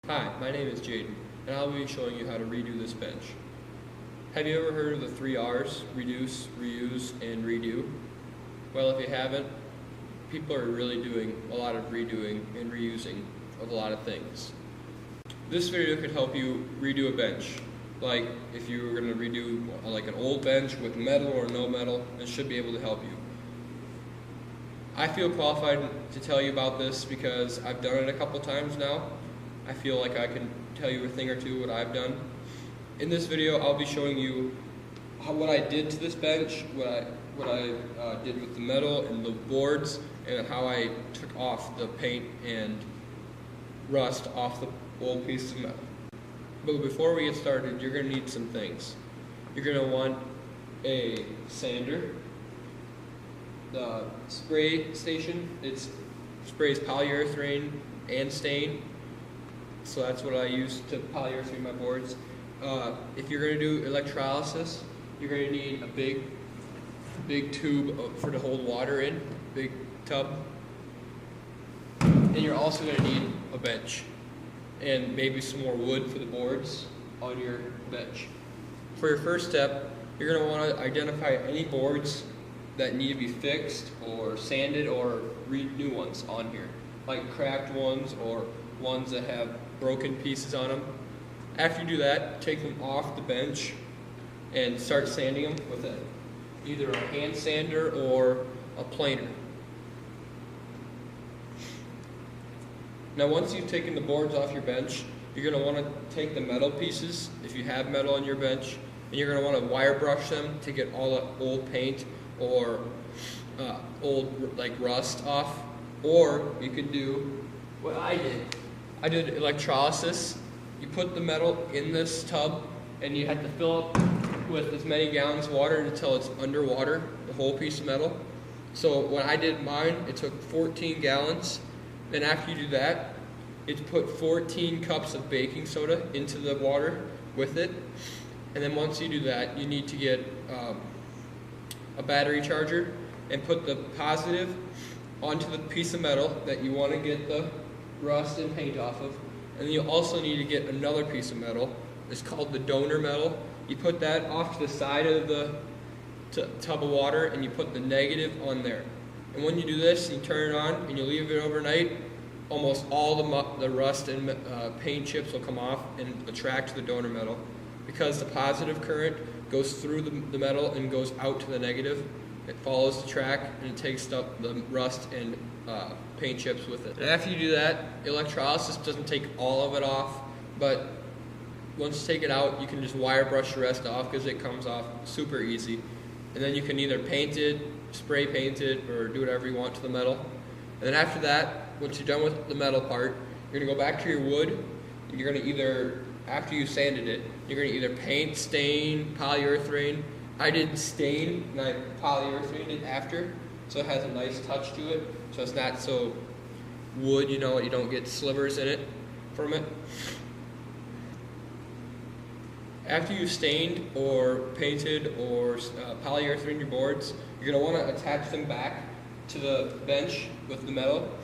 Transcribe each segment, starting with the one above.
Hi, my name is Jaden, and I'll be showing you how to redo this bench. Have you ever heard of the 3 R's, reduce, reuse, and redo? Well, if you haven't, people are really doing a lot of redoing and reusing of a lot of things. This video could help you redo a bench. Like if you were going to redo like an old bench with metal or no metal, it should be able to help you. I feel qualified to tell you about this because I've done it a couple times now. I feel like I can tell you a thing or two what I've done. In this video, I'll be showing you what I did to this bench, what I did with the metal and the boards, and how I took off the paint and rust off the old piece of metal. But before we get started, you're going to need some things. You're going to want a sander, the spray station. It sprays polyurethane and stain, so that's what I use to polyurethane my boards. If you're going to do electrolysis, you're going to need a big tube to hold water in, big tub, and you're also going to need a bench and maybe some more wood for the boards on your bench. For your first step, you're going to want to identify any boards that need to be fixed or sanded or new ones on here, like cracked ones or ones that have broken pieces on them. After you do that, take them off the bench and start sanding them with either a hand sander or a planer. Now once you've taken the boards off your bench, you're going to want to take the metal pieces, if you have metal on your bench, and you're going to want to wire brush them to get all the old paint or old rust off. Or you could do what I did. I did electrolysis. You put the metal in this tub and you have to fill up with as many gallons of water until it's underwater, the whole piece of metal. So when I did mine, it took 14 gallons. Then after you do that, it's put 14 cups of baking soda into the water with it. And then once you do that, you need to get a battery charger and put the positive onto the piece of metal that you want to get the rust and paint off of. And then you also need to get another piece of metal. It's called the donor metal. You put that off to the side of the tub of water and you put the negative on there. And when you do this, you turn it on and you leave it overnight, almost all the rust and paint chips will come off and attract to the donor metal. Because the positive current goes through the metal and goes out to the negative, it follows the track and it takes up the rust and paint chips with it. And after you do that, electrolysis doesn't take all of it off, but once you take it out, you can just wire brush the rest off because it comes off super easy. And then you can either paint it, spray paint it, or do whatever you want to the metal. And then after that, once you're done with the metal part, you're going to go back to your wood, and you're going to either, after you sanded it, you're going to either paint, stain, polyurethane. I did stain, and I polyurethaned it after, so it has a nice touch to it, so it's not so wood, you don't get slivers in it from it. After you've stained or painted or polyurethane your boards, you're going to want to attach them back to the bench with the metal.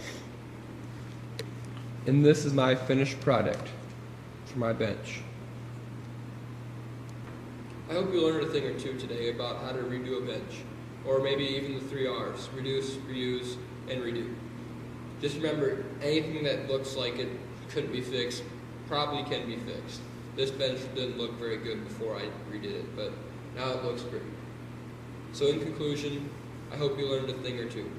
And this is my finished product for my bench. I hope you learned a thing or two today about how to redo a bench, or maybe even the 3 R's, reduce, reuse, and redo. Just remember, anything that looks like it couldn't be fixed probably can be fixed. This bench didn't look very good before I redid it, but now it looks great. So in conclusion, I hope you learned a thing or two.